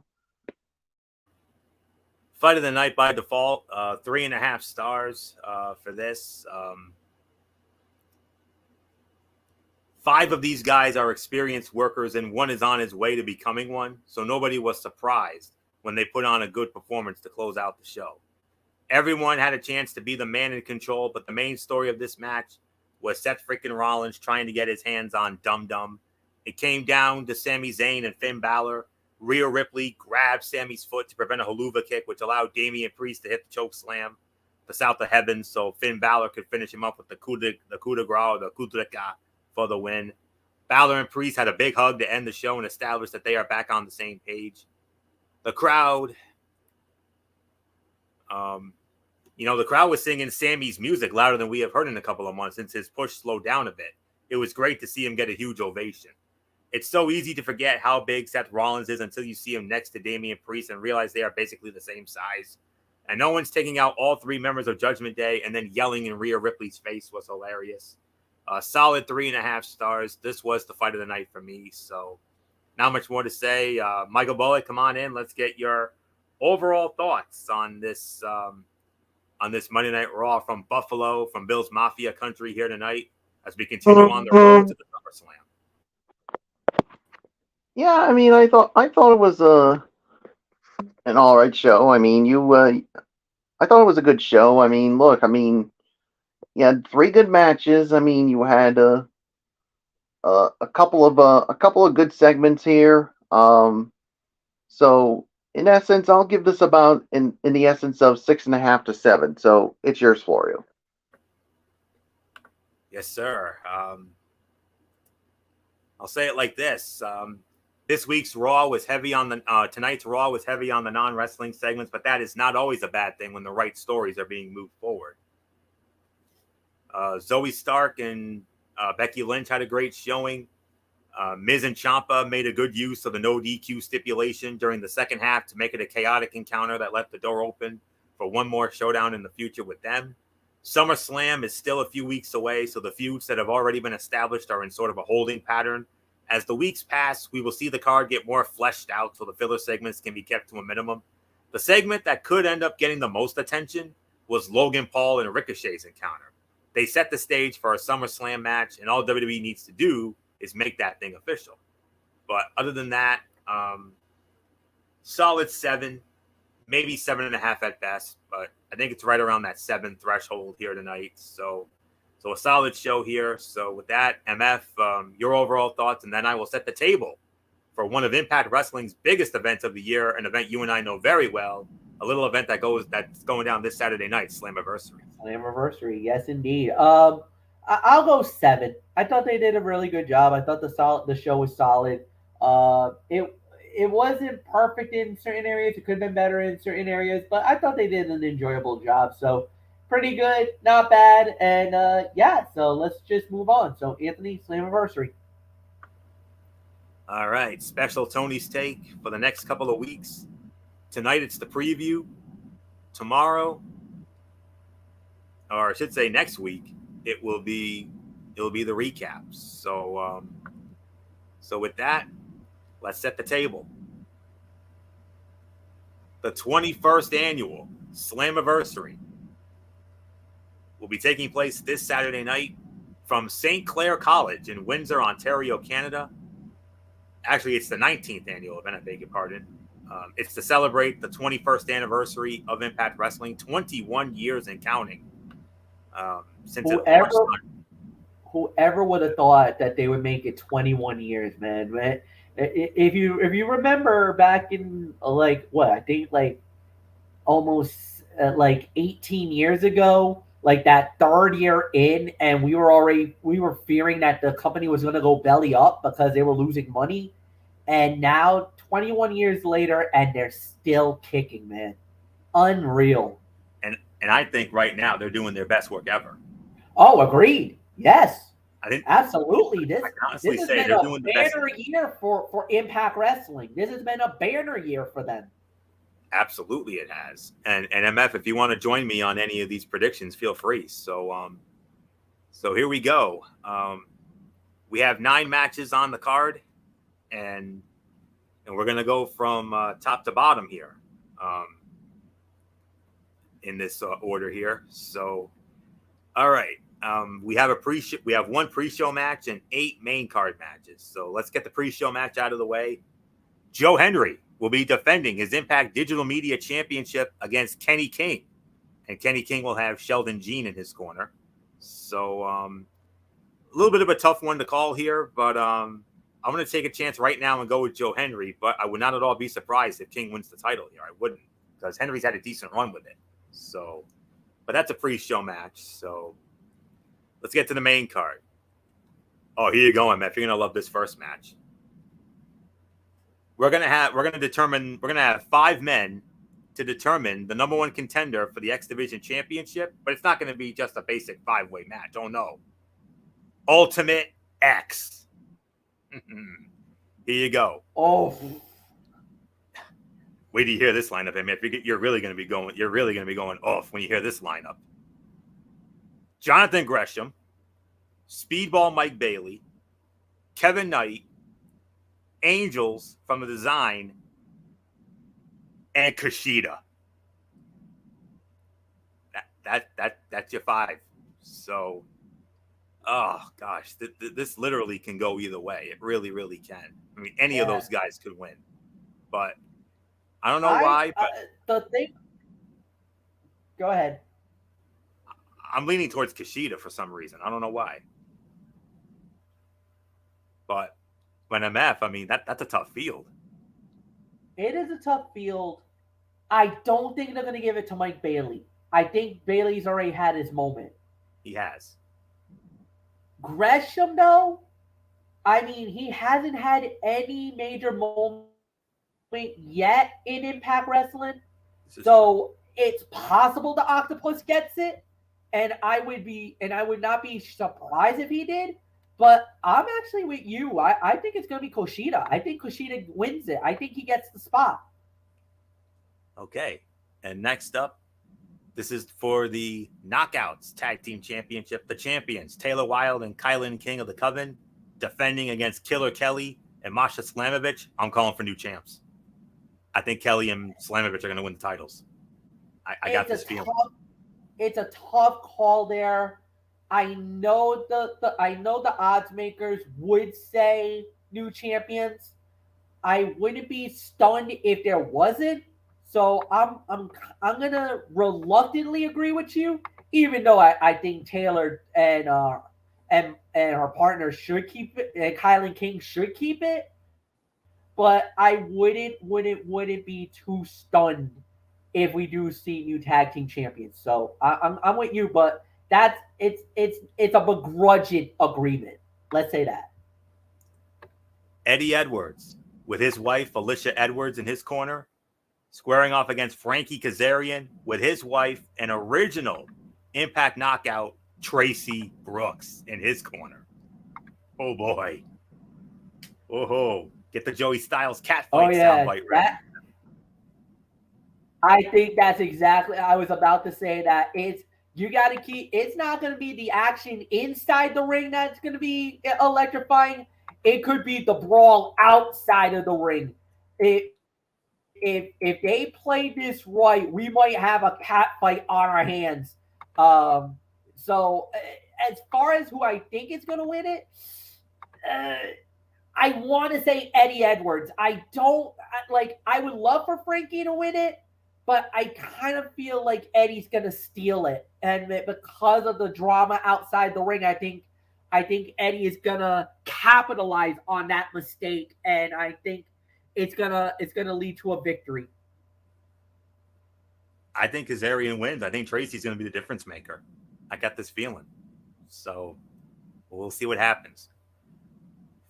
Fight of the night by default, 3.5 stars for this. 5 of these guys are experienced workers, and 1 is on his way to becoming one. So nobody was surprised when they put on a good performance to close out the show. Everyone had a chance to be the man in control, but the main story of this match was Seth freaking Rollins trying to get his hands on Dum Dum. It came down to Sami Zayn and Finn Balor. Rhea Ripley grabbed Sami's foot to prevent a haluva kick, which allowed Damian Priest to hit the choke slam, the South of Heaven, so Finn Balor could finish him up with the coup de grace or the coup de grace for the win. Balor and Priest had a big hug to end the show and establish that they are back on the same page. The crowd, the crowd was singing Sami's music louder than we have heard in a couple of months since his push slowed down a bit. It was great to see him get a huge ovation. It's so easy to forget how big Seth Rollins is until you see him next to Damian Priest and realize they are basically the same size. And no one's taking out all 3 members of Judgment Day and then yelling in Rhea Ripley's face was hilarious. Solid 3.5 stars. This was the fight of the night for me. So not much more to say. Michael Bullock, come on in. Let's get your overall thoughts on this Monday Night Raw from Buffalo, from Bill's Mafia country here tonight as we continue on the road to the SummerSlam.
Yeah, I mean, I thought it was an all right show. I mean, I thought it was a good show. I mean, look, I mean, you had 3 good matches. I mean, you had a couple of good segments here. So in essence, I'll give this about in the essence of 6.5 to 7. So it's yours, Florio.
Yes, sir. I'll say it like this. This week's Raw was heavy on tonight's Raw was heavy on the non-wrestling segments, but that is not always a bad thing when the right stories are being moved forward. Zoe Stark and Becky Lynch had a great showing. Miz and Ciampa made a good use of the no DQ stipulation during the second half to make it a chaotic encounter that left the door open for one more showdown in the future with them. SummerSlam is still a few weeks away, so the feuds that have already been established are in sort of a holding pattern. As the weeks pass, we will see the card get more fleshed out so the filler segments can be kept to a minimum. The segment that could end up getting the most attention was Logan Paul and Ricochet's encounter. They set the stage for a SummerSlam match, and all WWE needs to do is make that thing official. But other than that, solid 7, maybe 7.5 at best, but I think it's right around that 7 threshold here tonight. So a solid show here. So with that, MF, your overall thoughts, and then I will set the table for one of Impact Wrestling's biggest events of the year, an event you and I know very well, a little event that's going down this Saturday night, Slammiversary.
Slammiversary, yes indeed. I'll go 7. I thought they did a really good job. I thought the show was solid. It wasn't perfect in certain areas. It could have been better in certain areas, but I thought they did an enjoyable job. So pretty good, not bad, and yeah. So let's just move on. So Anthony, Slammiversary.
All right, special Tony's take for the next couple of weeks. Tonight it's the preview. Tomorrow, or I should say next week, it'll be the recaps. So with that, let's set the table. The 21st annual Slammiversary will be taking place this Saturday night from St. Clair College in Windsor, Ontario, Canada. Actually, it's the 19th annual event, I beg your pardon. It's to celebrate the 21st anniversary of Impact Wrestling, 21 years and counting. Since
whoever would have thought that they would make it 21 years, man. If you remember back in I think almost 18 years ago, like that third year in, and we were fearing that the company was going to go belly up because they were losing money, and now 21 years later, and they're still kicking, man. Unreal.
And I think right now they're doing their best work ever.
Oh, agreed. Yes.
I think
absolutely. This has been a banner year for Impact Wrestling. This has been a banner year for them.
Absolutely, it has. And MF, if you want to join me on any of these predictions, feel free. So here we go. We have 9 matches on the card, and we're gonna go from top to bottom here, in this order here. So, all right. We have one pre-show match and 8 main card matches. So let's get the pre-show match out of the way. Joe Hendry will be defending his Impact Digital Media Championship against Kenny King. And Kenny King will have Sheldon Jean in his corner. So a little bit of a tough one to call here, but I'm going to take a chance right now and go with Joe Hendry, but I would not at all be surprised if King wins the title here. I wouldn't, because Henry's had a decent run with it. So, but that's a pre-show match. So let's get to the main card. Oh, here you go, MF. You're going to love this first match. We're going to have 5 men to determine the number 1 contender for the X Division Championship, but it's not going to be just a basic 5-way match. Oh no. Ultimate X. Here you go.
Oh.
Wait till you hear this lineup, MF. You're really going to be going off when you hear this lineup. Jonathan Gresham, Speedball Mike Bailey, Kevin Knight, Angels from the Design, and Kushida. That's your 5. So, oh gosh, this literally can go either way. It really, really can. I mean, any of those guys could win, but I don't know why. But
the thing. Go ahead.
I'm leaning towards Kushida for some reason. I don't know why. But when MF, I mean, that's a tough field.
It is a tough field. I don't think they're going to give it to Mike Bailey. I think Bailey's already had his moment.
He has.
Gresham, though, I mean, he hasn't had any major moment yet in Impact Wrestling. So it's possible the Octopus gets it. And I would not be surprised if he did. But I'm actually with you. I think it's going to be Kushida. I think Kushida wins it. I think he gets the spot.
Okay. And next up, this is for the Knockouts Tag Team Championship. The champions, Taylor Wilde and Kylan King of the Coven, defending against Killer Kelly and Masha Slamovich. I'm calling for new champs. I think Kelly and Slamovich are going to win the titles. I got this feeling.
It's a tough call there. I know the odds makers would say new champions. I wouldn't be stunned if there wasn't. So I'm gonna reluctantly agree with you, even though I think Taylor and her partner should keep it, and Kylan King should keep it. But I wouldn't be too stunned if we do see new tag team champions. So I'm with you, but it's a begrudging agreement. Let's say that.
Eddie Edwards with his wife Alicia Edwards in his corner, squaring off against Frankie Kazarian with his wife and original Impact Knockout Tracy Brooks in his corner. Oh boy. Oh, get the Joey Styles catfight soundbite ready.
I think that's exactly. I was about to say that you got to keep. It's not going to be the action inside the ring that's going to be electrifying. It could be the brawl outside of the ring. If they play this right, we might have a cat fight on our hands. So as far as who I think is going to win it, I want to say Eddie Edwards. I would love for Frankie to win it, but I kind of feel like Eddie's going to steal it. And because of the drama outside the ring, I think Eddie is going to capitalize on that mistake. And I think it's gonna lead to a victory.
I think Kazarian wins. I think Tracy's going to be the difference maker. I got this feeling. So we'll see what happens.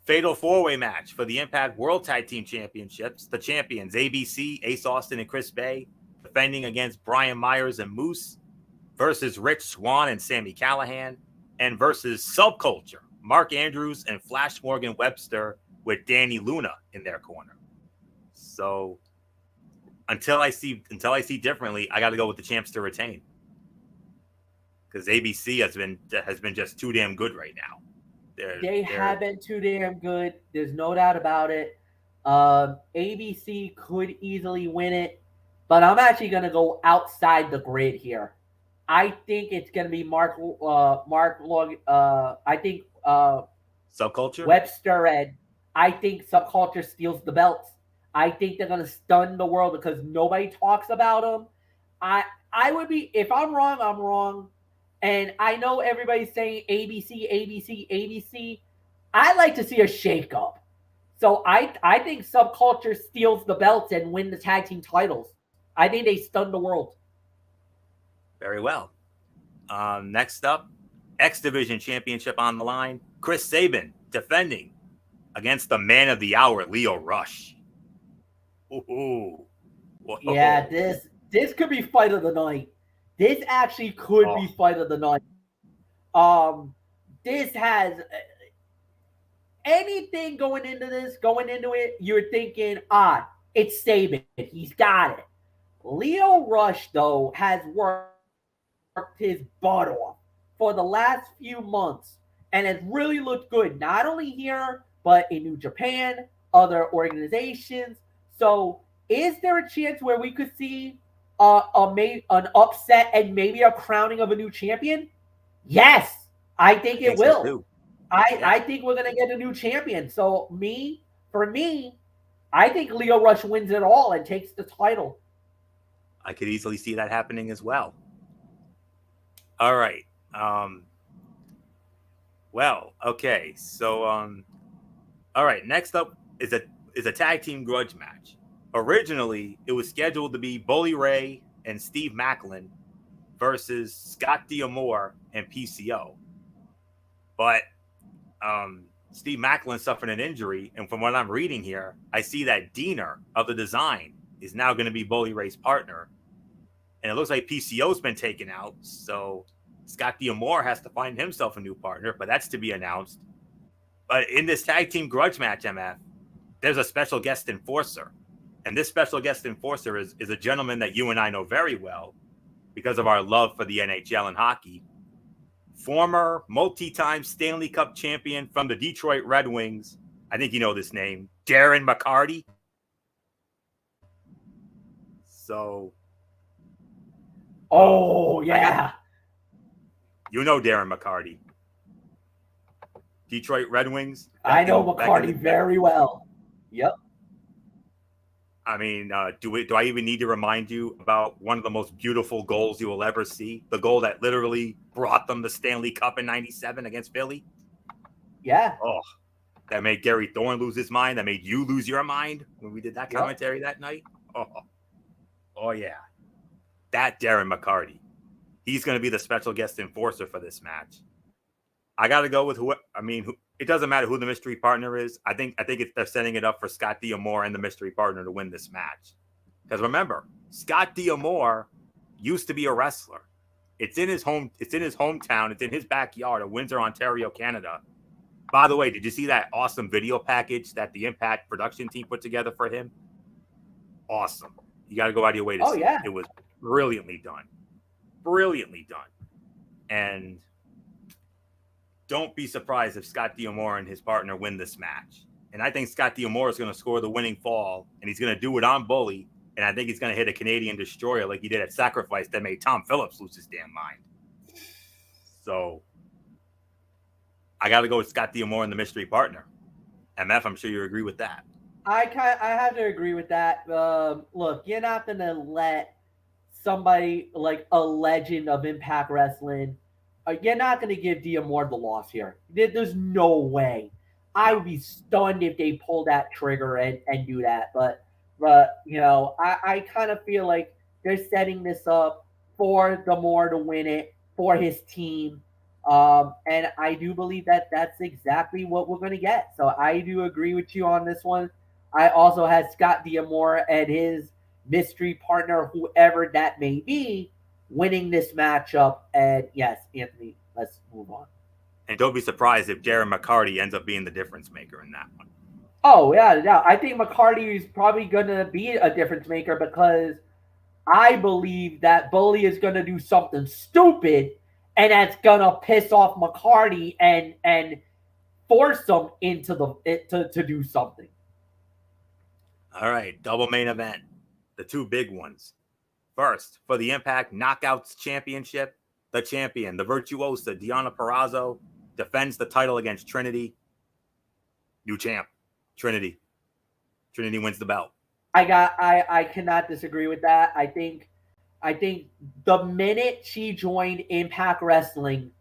Fatal 4-way match for the Impact World Tag Team Championships. The champions, ABC, Ace Austin, and Chris Bay, defending against Brian Myers and Moose, versus Rich Swann and Sami Callihan, and versus Subculture, Mark Andrews and Flash Morgan Webster, with Danny Luna in their corner. So until I see differently, I got to go with the champs to retain, because ABC has been just too damn good right now.
They have been too damn good. There's no doubt about it. ABC could easily win it, but I'm actually going to go outside the grid here. I think it's going to be
Subculture,
Webster, and I think Subculture steals the belts. I think they're going to stun the world because nobody talks about them. I would be, if I'm wrong, I'm wrong. And I know everybody's saying ABC. I like to see a shakeup. So I think Subculture steals the belts and win the tag team titles. I think they stun the world.
Very well. Next up, X Division Championship on the line. Chris Sabin defending against the man of the hour, Lio Rush. Ooh.
Yeah, this could be fight of the night. This actually could be fight of the night. This has anything going into it, you're thinking, it's Sabin. He's got it. Lio Rush, though, has worked his butt off for the last few months and has really looked good, not only here, but in New Japan, other organizations. So is there a chance where we could see an upset and maybe a crowning of a new champion? Yes, I think it
think so
will.
too.
I think we're gonna get a new champion. So for me, I think Lio Rush wins it all and takes the title.
I could easily see that happening as well. All right. Well, okay. So, all right. Next up is a tag team grudge match. Originally, it was scheduled to be Bully Ray and Steve Macklin versus Scott D'Amore and PCO. But Steve Macklin suffered an injury, and from what I'm reading here, I see that Diener of the Design is now going to be Bully Ray's partner. And it looks like PCO's been taken out, so Scott D'Amore has to find himself a new partner, but that's to be announced. But in this tag team grudge match, MF, there's a special guest enforcer. And this special guest enforcer is a gentleman that you and I know very well because of our love for the NHL and hockey. Former multi-time Stanley Cup champion from the Detroit Red Wings. I think you know this name, Darren McCarty. So...
Oh, yeah.
You know Darren McCarty. Detroit Red Wings.
I know McCarty very well. Yep.
I mean, do I even need to remind you about one of the most beautiful goals you will ever see? The goal that literally brought them the Stanley Cup in '97 against Philly?
Yeah.
Oh, that made Gary Thorne lose his mind. That made you lose your mind when we did that commentary that night. Oh yeah. That Darren McCarty. He's going to be the special guest enforcer for this match. I got to go with it doesn't matter who the mystery partner is. I think they're setting it up for Scott D'Amore and the mystery partner to win this match. Because remember, Scott D'Amore used to be a wrestler. It's in his hometown. It's in his backyard of Windsor, Ontario, Canada. By the way, did you see that awesome video package that the Impact production team put together for him? Awesome. You got to go out of your way to see it. It was brilliantly done. Brilliantly done. And don't be surprised if Scott D'Amore and his partner win this match. And I think Scott D'Amore is going to score the winning fall, and he's going to do it on Bully. And I think he's going to hit a Canadian Destroyer like he did at Sacrifice that made Tom Phillips lose his damn mind. So I got to go with Scott D'Amore and the mystery partner. MF, I'm sure you agree with that.
I have to agree with that. Look, you're not going to let somebody like a legend of Impact Wrestling, you're not going to give D'Amore the loss here. There's no way. I would be stunned if they pull that trigger and do that. But you know, I kind of feel like they're setting this up for D'Amore to win it for his team. And I do believe that that's exactly what we're going to get. So I do agree with you on this one. I also had Scott D'Amore and his mystery partner, whoever that may be, winning this matchup. And yes, Anthony, let's move on.
And don't be surprised if Darren McCarty ends up being the difference maker in that one.
Oh, yeah. I think McCarty is probably going to be a difference maker because I believe that Bully is going to do something stupid and that's going to piss off McCarty and force him into to do something.
All right, double main event. The two big ones. First, for the Impact Knockouts Championship, the champion, the virtuosa, Deonna Purrazzo, defends the title against Trinity. New champ, Trinity. Trinity wins the belt.
I cannot disagree with that. I think the minute she joined Impact Wrestling,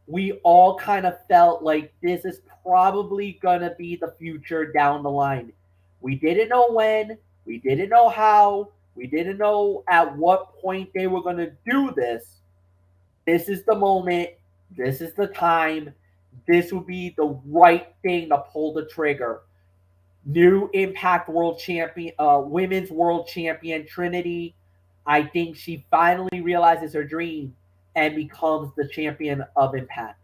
we all kind of felt like this is probably going to be the future down the line. We didn't know when. We didn't know how. We didn't know at what point they were going to do this. This is the moment. This is the time. This would be the right thing to pull the trigger. New Impact World Champion, Women's World Champion Trinity. I think she finally realizes her dream and becomes the champion of Impact.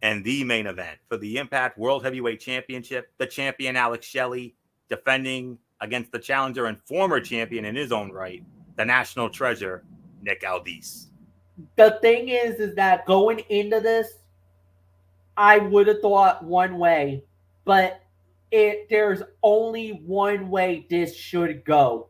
And the main event for the Impact World Heavyweight Championship, the champion Alex Shelley defending against the challenger and former champion in his own right, the national treasure, Nick Aldis.
The thing is that going into this, I would have thought one way, but there's only one way this should go.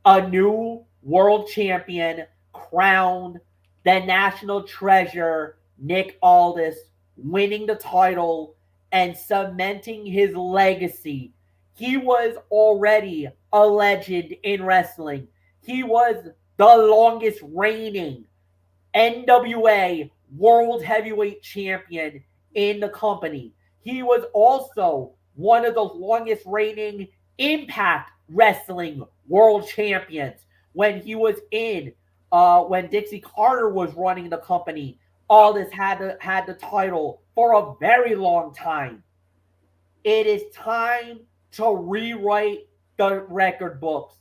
A new world champion crowned, the national treasure, Nick Aldis, winning the title and cementing his legacy. He was already a legend in wrestling. He was the longest reigning NWA World Heavyweight Champion in the company. He was also one of the longest reigning Impact Wrestling World Champions when he was when Dixie Carter was running the company. Aldis had the title for a very long time. It is time to rewrite the record books.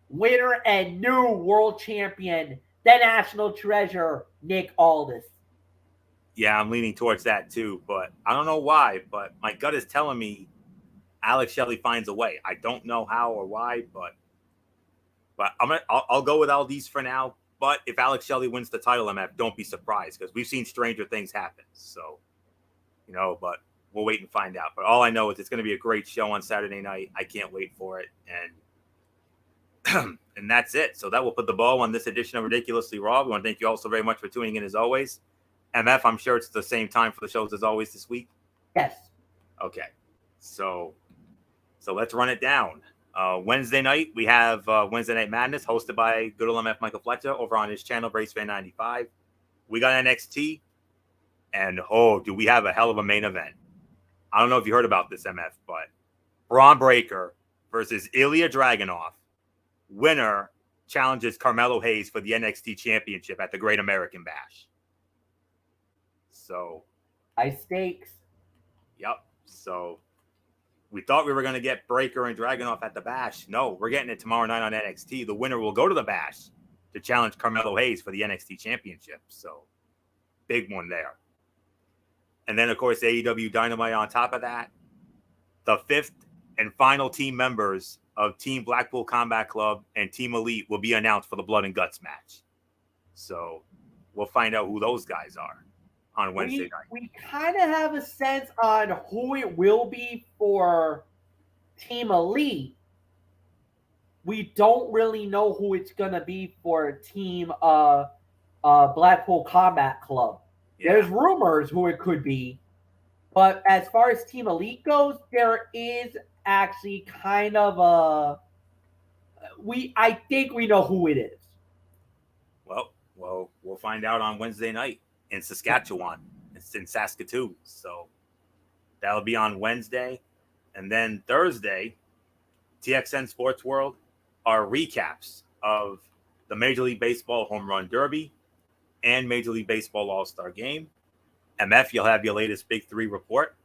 Winner and new world champion, the national treasure, Nick Aldis.
Yeah, I'm leaning towards that too, but I don't know why. But my gut is telling me Alex Shelley finds a way. I don't know how or why, but I'll go with Aldis for now. But if Alex Shelley wins the title, MF, don't be surprised because we've seen stranger things happen. So, but we'll wait and find out. But all I know is it's going to be a great show on Saturday night. I can't wait for it, and and that's it. So that will put the bow on this edition of Ridiculously Raw. We want to thank you all so very much for tuning in as always. MF, I'm sure it's the same time for the shows as always this week.
Yes.
Okay. So let's run it down. Wednesday night, we have Wednesday Night Madness hosted by good old MF Michael Fletcher over on his channel, Racefan 95. We got NXT, and do we have a hell of a main event. I don't know if you heard about this, MF, but Braun Breaker versus Ilya Dragunov. Winner challenges Carmelo Hayes for the NXT Championship at the Great American Bash. So,
high stakes.
Yep. So we thought we were going to get Breaker and Dragunov at the Bash. No, we're getting it tomorrow night on NXT. The winner will go to the Bash to challenge Carmelo Hayes for the NXT Championship. So big one there. And then, of course, AEW Dynamite on top of that. The fifth and final team members of Team Blackpool Combat Club and Team Elite will be announced for the Blood and Guts match. So we'll find out who those guys are on Wednesday night.
We kind of have a sense on who it will be for Team Elite. We don't really know who it's going to be for Team Blackpool Combat Club. Yeah. There's rumors who it could be. But as far as Team Elite goes, there is actually kind of I think we know who it is.
Well, we'll find out on Wednesday night in Saskatchewan. It's in Saskatoon. So that'll be on Wednesday. And then Thursday, TXN Sports World are recaps of the Major League Baseball Home Run Derby and Major League Baseball All-Star Game. MF, you'll have your latest Big Three report.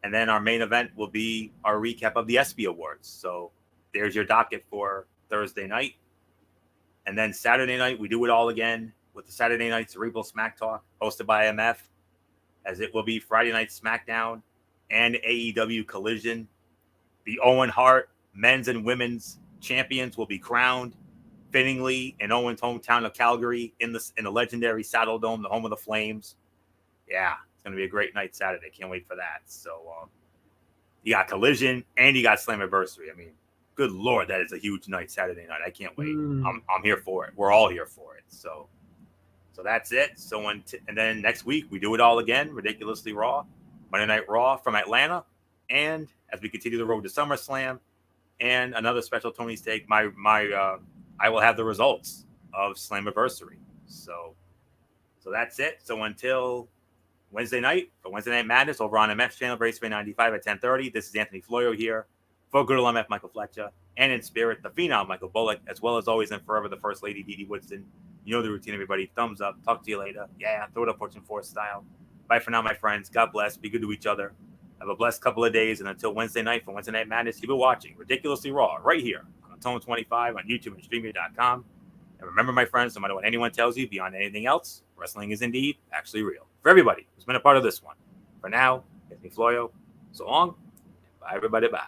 And then our main event will be our recap of the ESPY Awards. So there's your docket for Thursday night. And then Saturday night, we do it all again with the Saturday Night Cerebral Smack Talk hosted by MF, as it will be Friday Night SmackDown and AEW Collision. The Owen Hart men's and women's champions will be crowned fittingly in Owen's hometown of Calgary in the legendary Saddle Dome, the home of the Flames. Yeah, it's going to be a great night Saturday. Can't wait for that. So you got Collision and you got Slammiversary. I mean, good Lord, that is a huge night Saturday night. I can't wait. I'm here for it. We're all here for it. So that's it. So and then next week we do it all again. Ridiculously Raw, Monday Night Raw from Atlanta, and as we continue the road to SummerSlam, and another special Tony's Take. I will have the results of Slammiversary. So that's it. So until Wednesday night for Wednesday Night Madness over on MF's channel, Raceway 95 at 10:30. This is Anthony Florio here for good old MF Michael Fletcher, and in spirit, the phenom Michael Bullock, as well as always and forever, the First Lady Dee Dee Woodson. You know the routine, everybody. Thumbs up. Talk to you later. Yeah, throw it up Fortune Force style. Bye for now, my friends. God bless. Be good to each other. Have a blessed couple of days, and until Wednesday night for Wednesday Night Madness, keep it watching Ridiculously Raw right here on Tone 25 on YouTube and StreamYard.com. And remember, my friends, no matter what anyone tells you, beyond anything else, wrestling is indeed actually real. For everybody who's been a part of this one. For now, Anthony Florio, so long. Bye, everybody. Bye.